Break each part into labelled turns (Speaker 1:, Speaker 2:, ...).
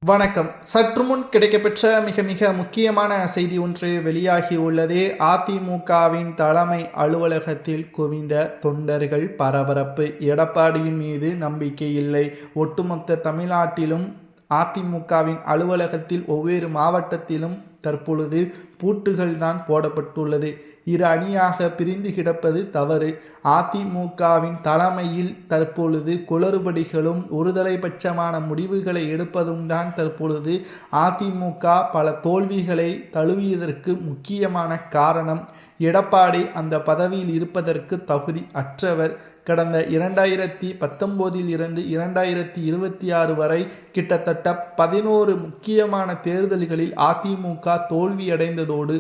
Speaker 1: வணக்கம். சற்று முன் கிடைக்கப்பெற்ற மிக முக்கியமான செய்தி ஒன்று வெளியாகி உள்ளது. அதிமுகவின் தலைமை அலுவலகத்தில் குவிந்த தொண்டர்கள் பரபரப்பு. எடப்பாடியின் மீது நம்பிக்கை இல்லை. ஒட்டுமொத்த தமிழ்நாட்டிலும் அதிமுகவின் அலுவலகத்தில் ஒவ்வொரு மாவட்டத்திலும் தற்பொழுது பூட்டுகள் தான் போடப்பட்டுள்ளது. இரு அணியாக பிரிந்து கிடப்பது தவறு. அதிமுகவின் தலைமையில் தற்பொழுது குளறுபடிகளும் ஒருதலைபட்சமான முடிவுகளை எடுப்பதும் தான் தற்பொழுது அதிமுக பல தோல்விகளை தழுவியதற்கு முக்கியமான காரணம். எடப்பாடி அந்த பதவியில் இருப்பதற்கு தகுதி அற்றவர். கடந்த 2019 இருந்து 2026 வரை கிட்டத்தட்ட 11 முக்கியமான தேர்தல்களில் அதிமுக தோல்வியடைந்ததோடு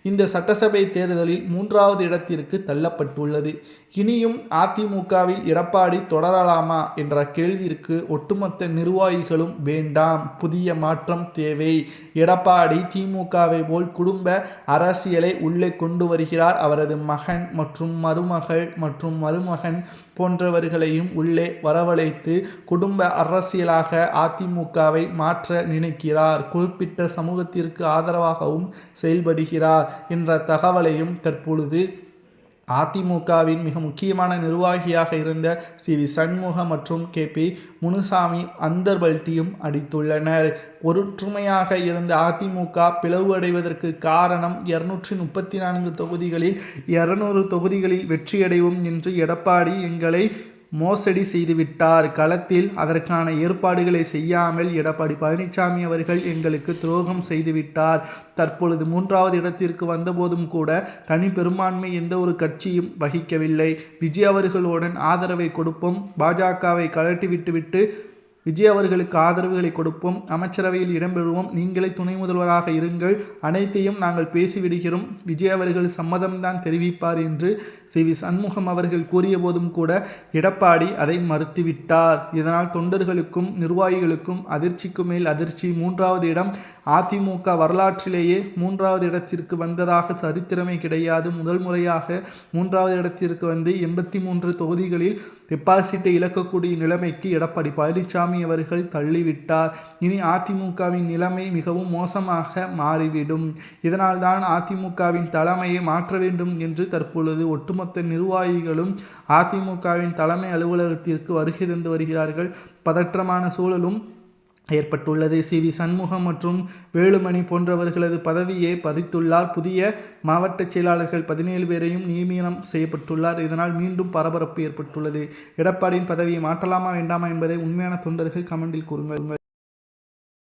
Speaker 1: இந்த சட்டசபை தேர்தலில் 3வது இடத்திற்கு தள்ளப்பட்டுள்ளது. இனியும் அதிமுகவில் எடப்பாடி தொடரலாமா என்ற கேள்விற்கு ஒட்டுமொத்த நிர்வாகிகளும் வேண்டாம், புதிய மாற்றம் தேவை. எடப்பாடி திமுகவை போல் குடும்ப அரசியலை உள்ளே கொண்டு வருகிறார். அவரது மகன் மற்றும் மருமகள் மற்றும் மருமகன் போன்றவர்களையும் உள்ளே வரவழைத்து குடும்ப அரசியலாக அதிமுகவை மாற்ற நினைக்கிறார். குறிப்பிட்ட சமூகத்திற்கு ஆதரவாகவும் செயல்படுகிறார் என்ற தகவலையும் தற்பொழுது அதிமுகவின் மிக முக்கியமான நிர்வாகியாக இருந்த சி.வி. சண்முகம் மற்றும் கே.பி. முனுசாமி அந்தர்பல்ட்டியும் அடித்துள்ளனர். ஒற்றுமையாக இருந்த அதிமுக பிளவுபடுவதற்கு காரணம் 234 தொகுதிகளில் 200 தொகுதிகளில் வெற்றியடைவோம் என்று எடப்பாடி எங்களை மோசடி செய்துவிட்டார். களத்தில் அதற்கான ஏற்பாடுகளை செய்யாமல் எடப்பாடி பழனிசாமி அவர்கள் எங்களுக்கு துரோகம் செய்துவிட்டார். தற்பொழுது 3வது இடத்திற்கு வந்தபோதும் கூட தனி பெரும்பான்மை எந்த ஒரு கட்சியும் வகிக்கவில்லை. விஜய் அவர்களுடன் ஆதரவை கொடுப்போம், பாஜகவை கழட்டி விட்டுவிட்டு விஜய் அவர்களுக்கு ஆதரவுகளை கொடுப்போம், அமைச்சரவையில் இடம்பெறுவோம், நீங்களே துணை முதல்வராக இருங்கள், அனைத்தையும் நாங்கள் பேசிவிடுகிறோம், விஜய் அவர்கள் சம்மதம்தான் தெரிவிப்பார் என்று சி.வி. சண்முகம் அவர்கள் கூறிய போதும் கூட எடப்பாடி அதை மறுத்துவிட்டார். இதனால் தொண்டர்களுக்கும் நிர்வாகிகளுக்கும் அதிர்ச்சிக்கு மேல் அதிர்ச்சி. 3வது இடம் அதிமுக வரலாற்றிலேயே 3வது இடத்திற்கு வந்ததாக சரித்திரமே கிடையாது. முதல் முறையாக 3வது இடத்திற்கு வந்து 83 தொகுதிகளில் டெபாசிட்டை இழக்கக்கூடிய நிலைமைக்கு எடப்பாடி பழனிசாமி அவர்கள் தள்ளிவிட்டார். இனி அதிமுகவின் நிலைமை மிகவும் மோசமாக மாறிவிடும். இதனால்தான் அதிமுகவின் தலைமையை மாற்ற வேண்டும் என்று தற்பொழுது ஒட்டுமொத்த நிர்வாகிகளும் அதிமுகவின் தலைமை அலுவலகத்திற்கு வருகை தந்து வருகிறார்கள். பதற்றமான சூழலும் ஏற்பட்டுள்ளது. சி.வி. சண்முகம் மற்றும் வேலுமணி போன்றவர்களது பதவியை பறித்துள்ளார். புதிய மாவட்ட செயலாளர்கள் 17 பேரையும் நியமனம் செய்யப்பட்டுள்ளார். இதனால் மீண்டும் பரபரப்பு ஏற்பட்டுள்ளது. எடப்பாடியின் பதவியை மாற்றலாமா வேண்டாமா என்பதை உண்மையான தொண்டர்கள் கமெண்டில் கூறுங்கள்.